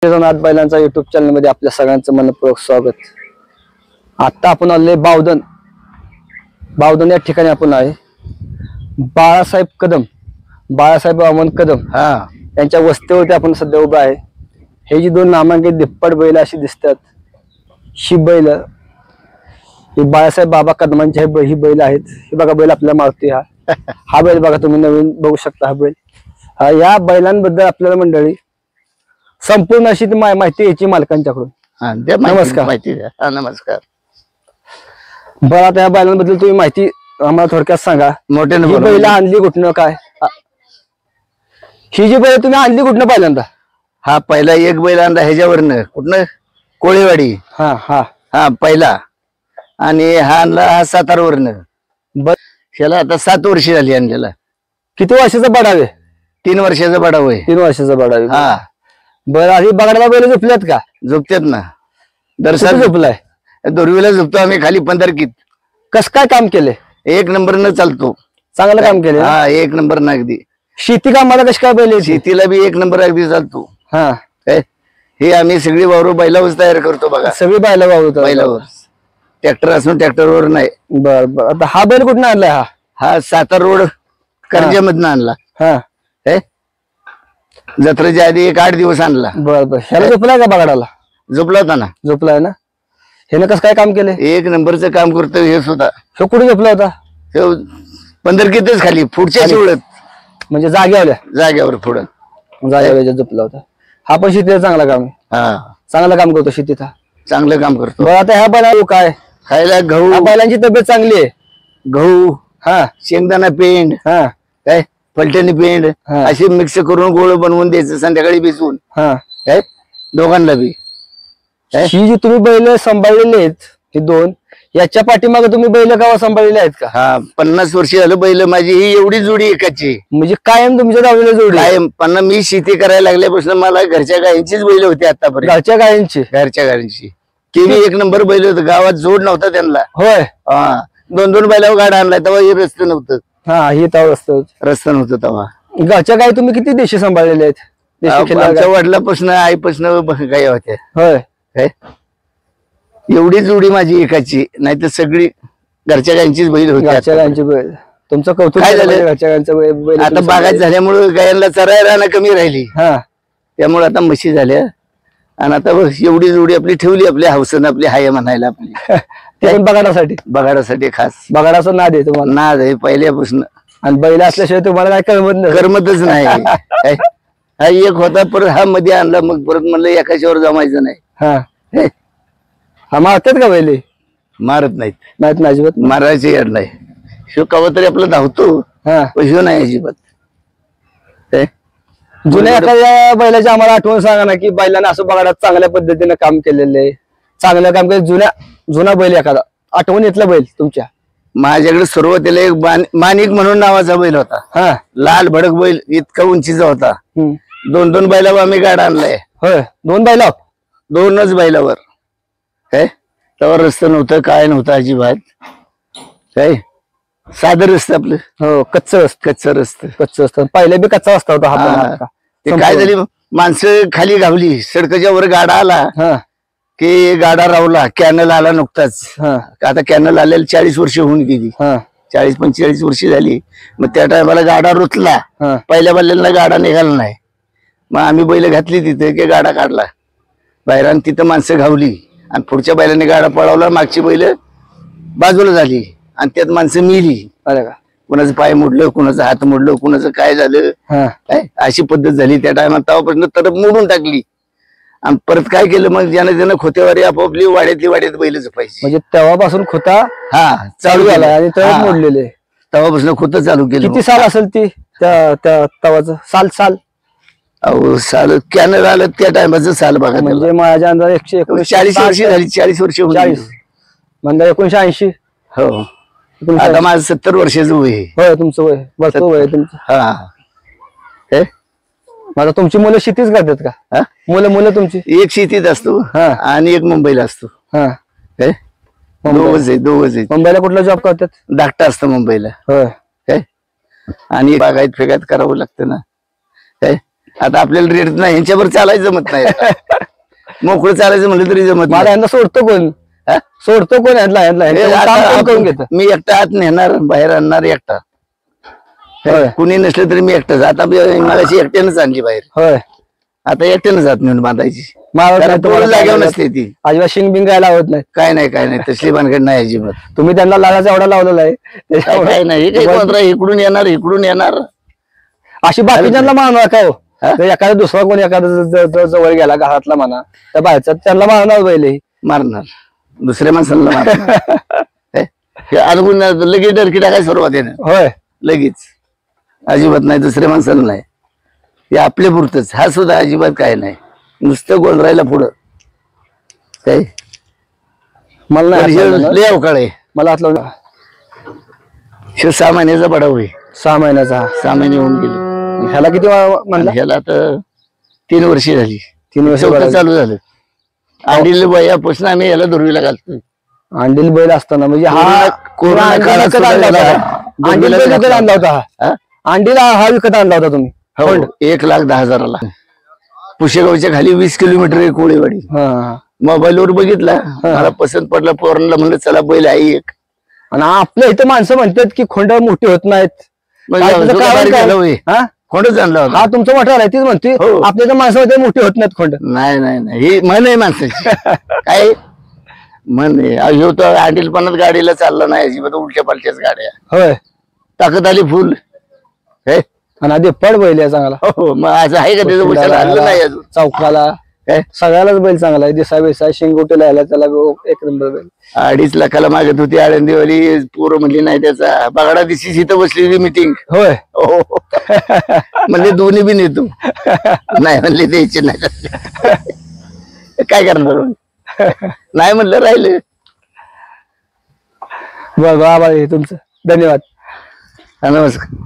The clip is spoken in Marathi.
नाथ बैलांचा युट्यूब चॅनल मध्ये आपल्या सगळ्यांचं मनपूर्वक स्वागत। आता आपण आले बावधन या ठिकाणी आपण आहे। बाळासाहेब कदम, बाळासाहेब वामन कदम यांच्या वस्तीवरती आपण सध्या उभा आहे। हे जी दोन नामांकित दिप्पट बैल अशी दिसतात, ही बैल ही बाळासाहेब बाबा कदमांची ही बैल आहेत। हे बघा बैल आपल्याला मारते। हा बैल बघा, तुम्ही नवीन बघू शकता। हा बैल या बैलांबद्दल आपल्याला मंडळी संपूर्ण अशी माहिती घ्यायची मालकांच्याकडून। नमस्कार। माहिती द्या। नमस्कार। बरं, आता या बैलांबद्दल तुम्ही माहिती आम्हाला थोडक्यात सांगा। मोठ्याने बैल आणली कुठनं, काय ही जी बैल तुम्ही आणली कुठनं पहिल्यांदा? हा पहिला एक बैल आणला ह्याच्यावरनं, कुठनं, कोळेवाडी। हा हा हा पहिला, आणि हा आणला हा सातारवरनं। बर, ह्याला आता 7 वर्ष झाली आणलेला। किती वर्षाचा बडावे? 3 वर्षाचा बडाव आहे। 3 वर्षाचा बडावे। हा बरं, आधी बगाडला बैल झोपल्यात का? झोपतात ना, दरसाल झोपलाय। दोरवीला झोपतो आम्ही खाली पंधरकीत। कस काय काम केले? 1 नंबर न चालतो। चांगलं काम केले। हा 1 नंबर ना अगदी। शेती कामाला कश काय बैल? शेतीला बी 1 नंबर अगदी चालतो। हा हे आम्ही सगळी वावर बैलावर तयार करतो बघा। सगळी बैला वावरतात बैलावर, ट्रॅक्टर असून ट्रॅक्टरवर नाही। बर बर, आता हा बैल कुठं आणलाय? हा सातारा रोड कर्जमधनं आणला। हा जत्रेच्या आधी 1-8 दिवस आणला। बर बर, ह्याला झोपलाय का बगाडाला? झोपला होता ना। झोपलाय ना। ह्यानं कसं काय काम केले? 1 नंबरचं काम करतो हे सुद्धा। तो कुठे झोपला होता? पंधरकीतच खाली, पुढच्या शिवळत, म्हणजे जागेवर पुढं जागेवर झोपला होता। हा पण शेतीला चांगला काम आहे। हा चांगलं काम करतो शेतीत हा, चांगलं काम करतो। बरं, आता ह्या बैला काय खायला गहू, ह्या बैलांची तब्येत चांगली आहे? गहू, हा शेंगदाणा पेंड, हा काय फलटणी पेंड अशी मिक्स करून गोळ बनवून द्यायचं संध्याकाळी भिजवून, हा काय दोघांना बी। ही जी तुम्ही बैल सांभाळलेली आहेत, ही दोन, याच्या पाठीमागे तुम्ही बैल गावा सांभाळलेले आहेत का? हा 50 वर्ष झालं बैल माझी ही एवढी जोडी एकाची, म्हणजे कायम तुमच्या दावलेल्या जोडी? कायम। पण मी शेती करायला लागल्यापासून मला घरच्या गायींचीच बैल होती आतापर्यंत। घरच्या गायींची? घरच्या गायींची केवी 1 नंबर बैल होत। गावात जोड नव्हता त्यांना। होय। हा 2-2 बैलावर गाडा आणलाय तेव्हा हे रस्ते नव्हतं। हा, ही ताव रस्ता नव्हतं तेव्हा। घरच्या गायी तुम्ही किती देशी सांभाळलेले आहेत? आमच्या वडिलापासून आईपासून गाय होत्या। होय। एवढी जोडी माझी एकाची, नाही तर सगळी घरच्या गायींचीच बैल होती। घरच्या गायींची बैल, तुमचं कौतुक काय झालं? घरच्या गायींचं बैल आता बागायत झाल्यामुळे गायांना चरायला राहणं कमी राहिली, हा, त्यामुळे आता म्हशी झाल्या। आणि आता एवढी जोडी आपली ठेवली, आपली हौसन आपली हाय म्हणायला आपली। ते पण बगाडासाठी? बगाडासाठी खास। बगाडाचा नाद आहे तुम्हाला? नाद आहे पहिल्यापासून। आणि बैल असल्याशिवाय तुम्हाला काय करमतच नाही। हा एक होता, परत हा मध्ये आणला, मग परत म्हणलं एकाच्यावर जमायचं नाही। हा मारतात का बैल? मारत नाहीत। नाहीत ना अजिबात? मारायचं याड नाही। शिव कवा तरी आपलं धावतो, पण शिव नाही अजिबात। जुन्या एखाद्या बैलाची आम्हाला आठवण सांगा ना, की बैलांना असं बगाडात चांगल्या पद्धतीने काम केलेलं आहे, चांगलं काम केलं। जुना बैल एखादा आठवणीतला बैल तुमच्या? माझ्याकडे सुरुवातीला एक माणिक म्हणून नावाचा बैल होता। लाल भडक बैल, इतका उंचीचा होता। 2-2 बैलावर आम्ही गाडा आणलाय। होय, 2 बैला? 2च बैलावर। काय तेव्हा रस्ता नव्हतं, काय नव्हतं अजिबात। काय साधं रस्तं आपलं। हो, कच्चं रस्तं पहिल्या बी कच्चा रस्ता होता हा। ते काय झाली, माणसं खाली घावली, सडकच्या वर गाडा आला की गाडा रावला। कॅनल आला नुकताच, आता कॅनल आलेला 40 वर्ष होऊन गेली, 40-45 वर्ष झाली। मग त्या टायमाला गाडा रुतला, पहिल्या बैलांना गाडा निघाला नाही। मग आम्ही बैल घातली तिथे, की गाडा काढला बाहेर, आणि तिथं माणसं घावली, आणि पुढच्या बैलांनी गाडा पळवला, मागची बैल बाजूला झाली, आणि त्यात माणसं मिली। कुणाचं पाय मोडलं, कुणाचं हात मोडलं, कुणाचं काय झालं, अशी पद्धत झाली त्या टायमात। तेव्हापासून तर मोडून टाकली, आणि परत काय केलं, मग ज्यानं खोत्यावारी आपापली वाड्यात बैल जपायची। म्हणजे तेव्हापासून खोता चालू झाला, आणि मोडलेले तेव्हापासून खोत चालू केलं। किती साल असेल ती त्या तवाचं? साल अहो साल कॅनल आलं त्या टायमाचं साल बघा। म्हणजे माझ्या अंदाजे 140 वर्ष झाली, 40 वर्ष 40 म्हणजे 1980। हो, आता माझं 70 वर्षाचं वय आहे। होय, तुमचं वय भरपूर वय तुमचं। माझा तुमची मुलं शेतीच करतात का? मुलं तुमची? एक शेतीत असतो आणि एक मुंबईला असतो। दोघच आहे। मुंबईला कुठला जॉब करतात? धाकटा असतं मुंबईला। होय, आणि बागायत फेगायत करावं लागतं ना। काय आता आपल्याला रेट नाही, यांच्यावर चालायचं जमत नाही आता. मोकळं चालायचं म्हणलं तरी जमत मला नाही. यांना सोडतो कोण? हा? सोडतो कोण यांना? आता करून घेत. मी एकटा आत नेणार, बाहेर आणणार एकटा. होय कुणी नसलं तरी मी एकटाच. आता मगाशी एकट्यानंच आणली बाहेर. होय. आता एकट्यानंच आत नेऊन बांधायची. मला कारण पोरं जागेवर नसते ती. अजिबात शिंग बिंग काय लावत नाही. काय नाही तसली भानगड नाही अजिबात. तुम्ही त्यांना लागायचा एवढा लावलेला आहे काय नाही, हे काही कोणता इकडून येणार. अशी बाकीच्यांना मानवा का हो? तर एखादा दुसरा कोणी एखादा जवळ गेला घरातला म्हणा त्या बाहेरचा, त्यांना मानणार पहिले मारणार, दुसऱ्या माणसाला मारणार. अडकून लगेच डरकी टाकायला सुरुवात आहे ना. होय. लगेच अजिबात नाही, दुसऱ्या माणसाला नाही. हे आपल्या पुरतच. हा सुद्धा अजिबात काय नाही, नुसतं गोल राहिला पुढं. काय मला नाही लय अवकाळ आहे. मला आतलं 6 महिन्याचा बडाव होई. 6 महिन्याचा. 6 महिने होऊन गेले. ह्याला किती म्हणला? ह्याला तर 3 वर्ष झाली. 3 वर्ष चालू झालं. अंडील वयापासून आम्ही याला दुर्वीला घालतो. अंडील बैल असताना म्हणजे हा कोरोना काळात सुद्धा याला अंडील बैल विकत आणला होता. हा? अंडीला हा विकत आणला होता तुम्ही? हो, 1,10,000ला. पुशेगावच्या खाली 20 किलोमीटर आहे कोळीवाडी. हा. मोबाईलवर बघितला, मला पसंत पडला. पोरांना म्हणलं चला बैल आहे एक. आणि आपल्या इथं माणसं म्हणतात की खोंड मोठी होत नाहीत. काय त्याचं कारण काय? हा? खोंडच आणला होता. हा तुमचं मोठा आहे तीच म्हणते. हो. आपल्या इथं माणसं म्हणतात मोठी होत नाहीत खोंड. नाही ही मन आहे माणसाची. काय मन आहे? ह्यो तर अंडीलपणात गाडीला चालला नाही अजिबात, उलट्या पालट्याच गाड्या. होय. ताकद आली फुल. हे आणि आधी पड बैल आहे चांगला. हो, मग असं आहे का त्याचं उशाला आणलं नाही अजून. चौकाला काय सगळ्यालाच बैल चांगला आहे. दिसा बिसा शिंगोटीला यायला त्याला 1 नंबर बैल. 2.5 लाखाला मागत होती आळंदीवाली. पोरं म्हणली नाही त्याचा. बागडा दिवशी इथं बसलेली मिटिंग. होय. हो. म्हणले दोन्ही बी नेतो. नाही म्हणले द्यायचे नाही. काय करणार? नाही म्हणलं राहिलं. बरं आभार आहे तुमचं. धन्यवाद. नमस्कार.